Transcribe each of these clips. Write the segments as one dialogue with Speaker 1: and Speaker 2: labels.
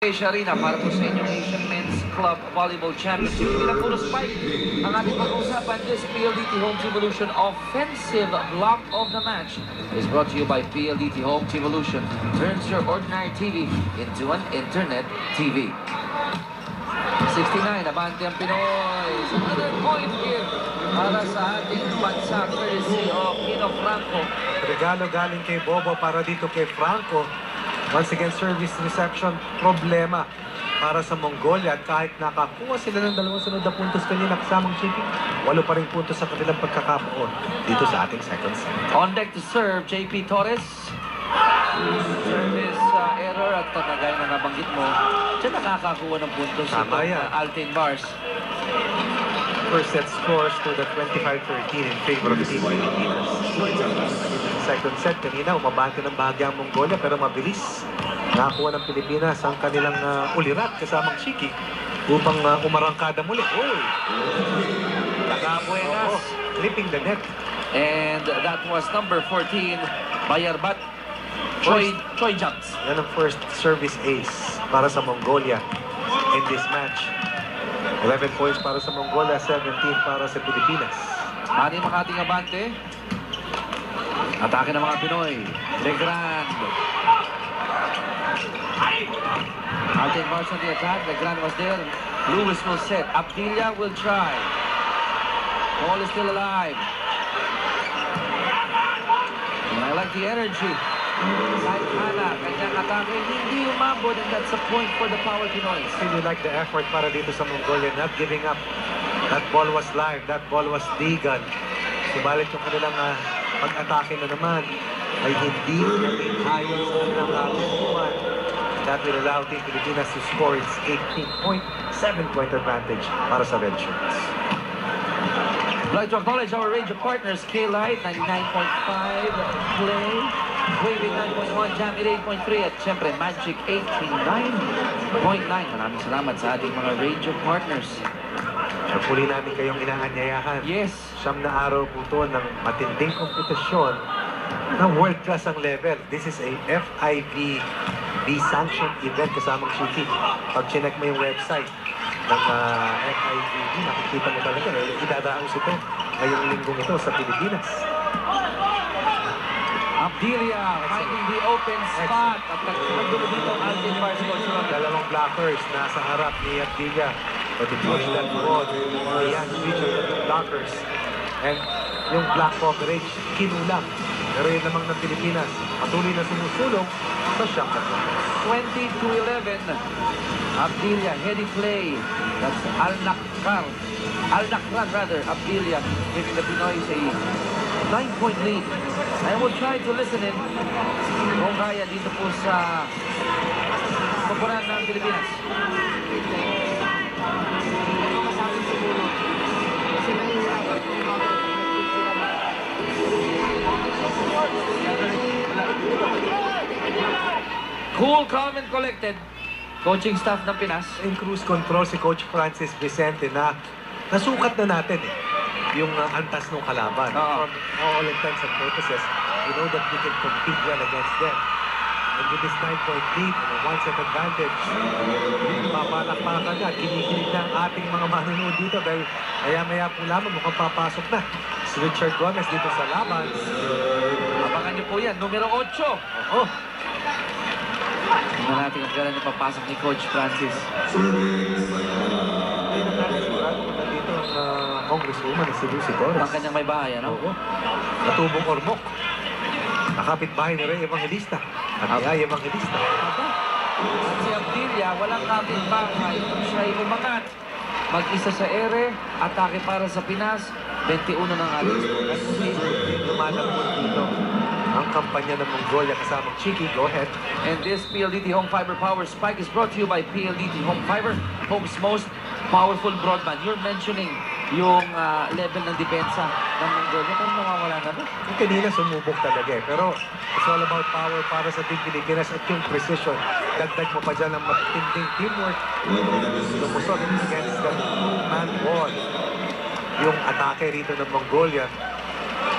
Speaker 1: Asia Arena para po sa inyong Asian Men's Club Volleyball Championship. Hindi lang puro spike ang ating pag-uusapan. This PLDT Home Evolution Offensive Block of the Match is brought to you by PLDT Home Evolution. Turns your ordinary TV into an internet TV. 69, abante ang Pinoy. Another point here para sa ating bansa, courtesy of Kino Franco.
Speaker 2: Regalo galing kay Bobo para dito kay Franco. Once again, service reception problema para sa Mongolia. At kahit nakakuha sila ng dalawang sunod na puntos kanina kasamang Chippy, 8 pa rin puntos sa kanilang pagkakapoon dito sa ating second set.
Speaker 1: On deck to serve, JP Torres. Service error at kagaya na nabanggit mo, siya nakakakuha ng puntos
Speaker 2: Tama
Speaker 1: itong
Speaker 2: yan.
Speaker 1: Altin Bars.
Speaker 2: First set scores to the 25-13 in favor of the Team Pilipinas. Second set kanina, umabante ng bahagya ang Mongolia pero mabilis. Nakakuha ng Pilipinas ang kanilang ulirat kasamang Chiki upang umarangkada muli. Uy!
Speaker 1: Nakabuenas.
Speaker 2: Clipping the net.
Speaker 1: And that was number 14, Bayarbat. Choi jumps.
Speaker 2: Yan ang first service ace para sa Mongolia in this match. 11 points para sa Mongolia, 17 para sa Pilipinas.
Speaker 1: Anim ang ating abante. Atake ng mga Pinoy. Legrand. Altin Bars on the attack. Legrand was there. Lewis will set. Abdilia will try. Ball is still alive. And I like the energy. Side Hana, kanyang atake, hindi umabot, and that's a point for the Power Pinoy.
Speaker 2: Really like the effort para dito sa Mongolia, not giving up. That ball was live, that ball was digan. Subalit yung kanilang pag-atake na naman ay hindi ayon sa kanilang atin. That will allow Team Pilipinas to score its 18-point, 7-point advantage para sa Red Shirts.
Speaker 1: I'd like to acknowledge our range of partners, K-Lite, 99.5, Play, Waving 9.1, Jam 8.3, at syempre Magic 89.9. Maraming salamat sa ating mga range of partners.
Speaker 2: Puli namin kayong inaanyayahan.
Speaker 1: Yes.
Speaker 2: Siyam na araw po ito ng matinding kompetisyon ng world class ang level. This is a FIVB sanctioned event kasamang Chiki. Pag chinek mo yung website ng FIVB, makikita mo talaga idadaos ito ngayong linggong ito sa Pilipinas.
Speaker 1: Abdilia finding the open spot at nagdulo dito ang Altin Bars coach.
Speaker 2: Dalawang blockers nasa harap ni Abdilia. But it was that ball, yan, featured the blockers. And yung block coverage, kinulang. Pero yun namang ng Pilipinas, patuloy na sumusulong sa shot clock.
Speaker 1: 20-11. Abdilia, heady play. That's Al-Nakran rather. Abdilia giving the Pinoy a 9-point lead. I will try to listen in kung kaya dito po sa komponan ng Pilipinas. Cool, calm, and collected. Coaching staff ng Pinas.
Speaker 2: In cruise control si Coach Francis Vicente na nasukat na natin yung antas ng kalaban. From all intents and purposes, we know that we can compete well against them. And with this 9-point lead and a 1-set advantage, papalakpakan na, kinikilig na ang ating mga manunood dito dahil maya-maya po lamang mukhang papasok na si Richard Gomez dito sa laban.
Speaker 1: Abangan niyo po yan, numero 8.
Speaker 2: Oh,
Speaker 1: Tingnan natin kung kailan papasok ni Coach Francis.
Speaker 2: hindi na natin sigurado kung nandito ang congresswoman na si Lucy Torres.
Speaker 1: Ang kanyang may bahay, ano?
Speaker 2: Oo. Natubong Ormoc. Nakapit bahay ni Ray Evangelista. At Ray Evangelista.
Speaker 1: At si Abdilia, walang kapit bahay. Siya ay umangat. Mag-isa sa ere, atake para sa Pinas. 21 ng alis.
Speaker 2: At hindi lumalambot dito ang kampanya ng Mongolia kasamang Chiki. Go ahead.
Speaker 1: And this PLDT Home Fiber Power Spike is brought to you by PLDT Home Fiber, home's most powerful broadband. You're mentioning yung level ng depensa ng Mongolia. Kung nawawala na ba?
Speaker 2: Yung kanina sumubok talaga eh. Pero it's all about power para sa Team Pilipinas at yung precision. Dagdag mo pa dyan ang matinding teamwork. Lumusot against the two-man wall. Yung atake rito ng Mongolia.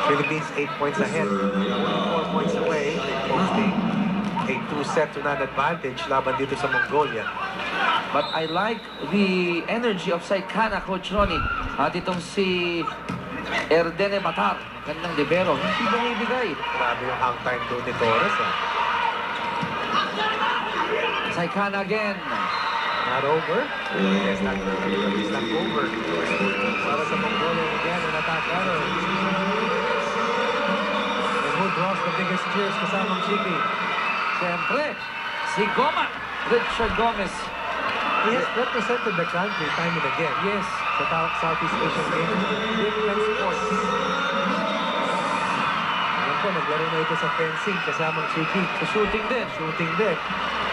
Speaker 2: Philippines 8 points ahead. 4 points away. Posting a 2-set to none advantage laban dito sa Mongolia.
Speaker 1: But I like the energy of Saikana, Coach Ronnie. At itong si Erdene Batar, kanyang libero, hindi bumibigay.
Speaker 2: Grabe yung hang time doon ni Torres.
Speaker 1: Saikana again.
Speaker 2: Not over. Yes, not over. Para sa Mongolia again, an attack error. And who draws the biggest cheers kasamang Chiki?
Speaker 1: Siyempre, si Goma, Richard Gomez.
Speaker 2: He has represented the country time and again.
Speaker 1: Yes.
Speaker 2: Sa Southeast Asian Games. Different sports. Ayan po, naglaro na ito sa fencing kasamang Chiki.
Speaker 1: Sa shooting din.
Speaker 2: Shooting din.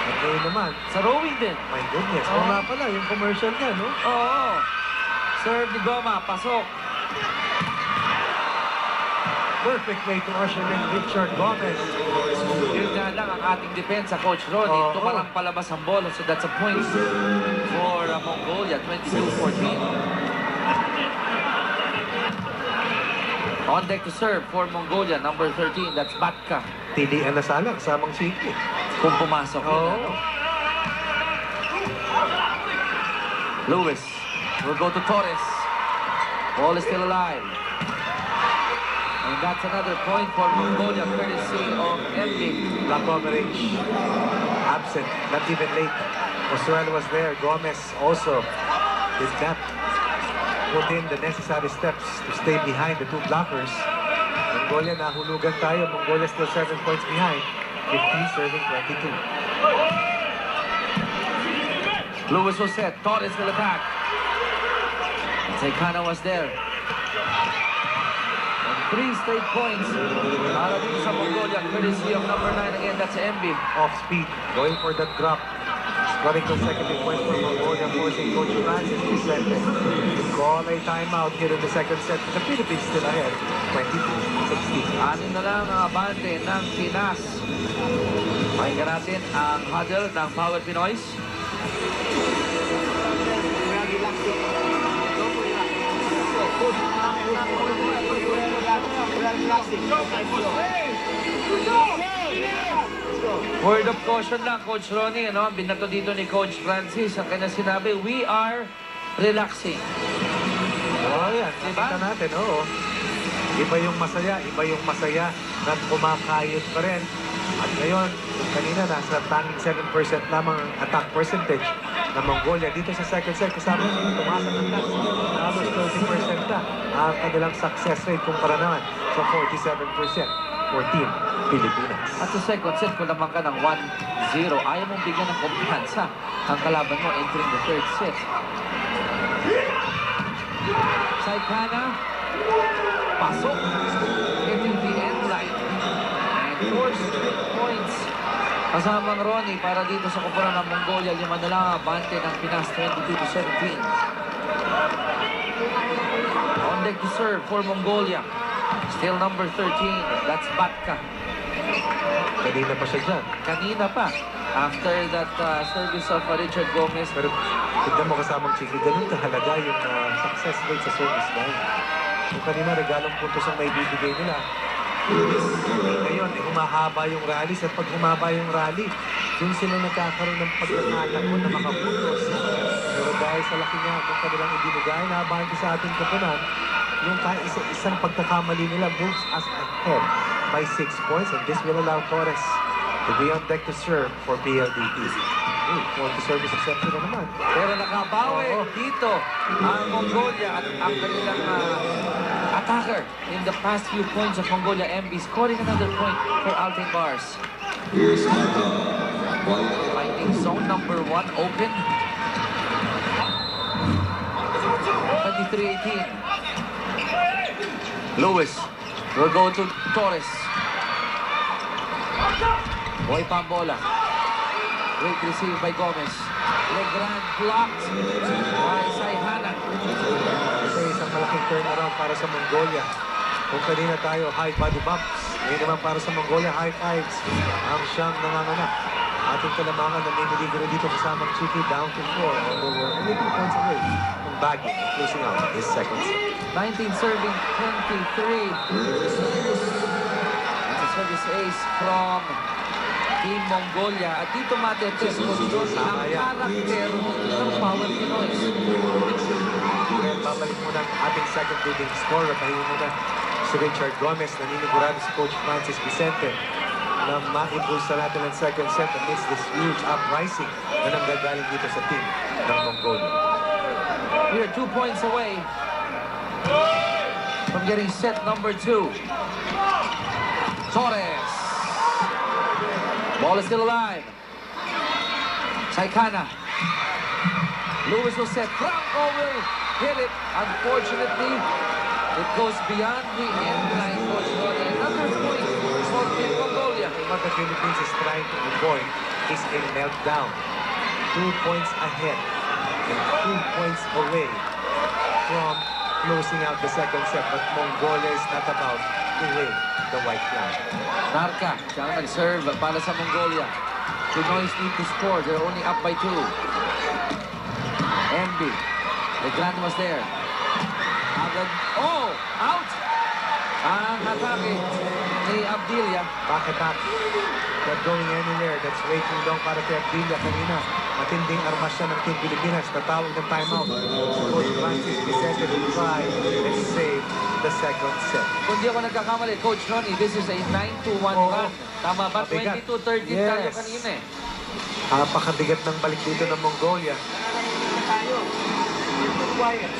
Speaker 2: At ngayon naman,
Speaker 1: Sa rowing din.
Speaker 2: my goodness. Oo nga pala, yung commercial niya, no?
Speaker 1: Oo. Serve ni Goma, pasok.
Speaker 2: Perfect way to usher in Richard Gomez.
Speaker 1: Yun nga lang ang ating depensa, Coach Ronnie.
Speaker 2: Oo.
Speaker 1: Ito parang palabas ang bola. So that's a point for Mongolia, 22-14. On deck to serve for Mongolia, number 13. That's Batka.
Speaker 2: Tilian na sana kasamang Chiki.
Speaker 1: Kung pumasok yun,
Speaker 2: Oo.
Speaker 1: ano? Lewis will go to Torres. Ball is still alive. And that's another point for Mongolia, courtesy of MB.
Speaker 2: Black coverage. Absent. Not even late. Osuel was there. Gomez also did not put in the necessary steps to stay behind the two blockers. Mongolia nahulugan tayo. Mongolia still 7 points behind. 15 serving 22.
Speaker 1: Lewis was set. Torres will attack. Saikana was there. And 3 straight points para dito sa Mongolia, courtesy of number 9 again. That's MB.
Speaker 2: Off speed. Going for that drop. Scoring consecutive points for Mongolia, forcing Coach Francis Vicente to call a timeout here in the second set. The Philippines still ahead. 22-16.
Speaker 1: Anin na lang ang abante ng Pinas. Pakinggan natin ang huddle ng Power Pinoys. Word of caution lang, Coach Ronnie. Ano? Binato dito ni Coach Francis. Ang kanya sinabi, we are relaxing.
Speaker 2: Oh, yan.
Speaker 1: Diba?
Speaker 2: Kita natin, oo. Iba yung masaya na kumakayod pa rin. At ngayon, kung kanina nasa tanging 7% lamang ang attack percentage ng Mongolia. Dito sa second set, kasama nyo, tumasan ng tax. Halos 30% na ang kanilang success rate kumpara naman sa 47% for Team Pilipinas.
Speaker 1: At sa second set, kung naman ka ng 1-0, ayaw mong bigyan ng kumpiyansa ang kalaban mo entering the third set. Saikana, pasok, hitting the end line. And 4 straight points kasamang Ronnie para dito sa kupunan ng Mongolia. 5 na lang abante ng Pinas, 22-17. On deck to serve for Mongolia. Still number 13, that's Batka.
Speaker 2: Kanina pa siya dyan.
Speaker 1: Kanina pa, after that service of Richard Gomez.
Speaker 2: Pero tignan mo kasamang Chiki, ganun kahalaga yung success rate sa service line. Kung kanina regalong puntos ang may bibigay nila. Ngayon, humahaba yung rally. At pag humaba yung rally, dun sila nagkakaroon ng pagkakataon na makapuntos. Pero dahil sa laki nga kung kanilang ibinigay, nabahan ko sa ating kapunan, yung isang pagkakamali nila moves us ahead by 6 points, and this will allow Torres to be on deck to serve for PLDT. For the service exception na naman.
Speaker 1: Pero nakabawi dito ang Mongolia at ang kanilang attacker in the past few points of Mongolia. MB scoring another point for Altin Bars. Finding zone number 1 open. 23-18. Lewis will go to Torres. Boy Pambola. Great receive by Gomez. Legrand blocked by Saihana.
Speaker 2: Ito isang malaking turnaround para sa Mongolia. Kung kanina tayo, high body bumps. Ngayon naman para sa Mongolia, high fives. Ang siyang nanganganak. Ating kalamangan na nililigo dito kasamang Chiki down to 4. Although we're only 2 points away from bagging and closing out this second set.
Speaker 1: 19 serving 23. That's a service ace from Team Mongolia. At dito matetest ko doon ang
Speaker 2: Tama yan.
Speaker 1: karakter ng Power Pinoy.
Speaker 2: Kaya babalik muna ang ating second leading scorer. Pahingi muna si Richard Gomez. Naninigurado si Coach Francis Vicente na ma-impulsa natin ang second set amidst this huge uprising na nanggagaling dito sa team ng Mongolia.
Speaker 1: We are 2 points away from getting set number 2. Torres. Ball is still alive. Saikana. Lewis will set. Franco will hit it. Unfortunately, it goes beyond the end line. Another point for Team Mongolia.
Speaker 2: What the Philippines is trying to avoid is a meltdown. 2 points ahead and 2 points away from closing out the second set. But Mongolia is not about to win the white flag.
Speaker 1: Narca, siya ang nag-serve para sa Mongolia. Pinoys need to score. They're only up by 2. Envy. The Grand was there. Agad. Oh! Out! Ang atake ni Abdilia.
Speaker 2: Back attack. Not going anywhere. That's way too long para kay Abdilia kanina. Matinding armasyon ng Team Pilipinas. Tatawag ng timeout. Coach Francis Vicente will try and save the second set.
Speaker 1: Kung di ako nagkakamali, Coach Ronnie, this is a 9-1
Speaker 2: Oo.
Speaker 1: run. Tama ba?
Speaker 2: Mabigat.
Speaker 1: 22-13 tayo
Speaker 2: Yes.
Speaker 1: kanina eh.
Speaker 2: Napakabigat ng balik dito ng Mongolia. Quiet.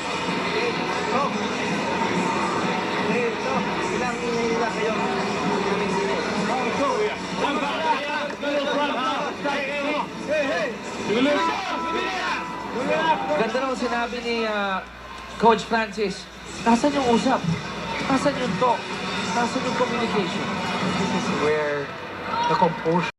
Speaker 1: Ganda naman sinabi ni Coach Francis, nasan yung usap? Nasan yung talk? Nasan yung communication?
Speaker 2: This is where the composure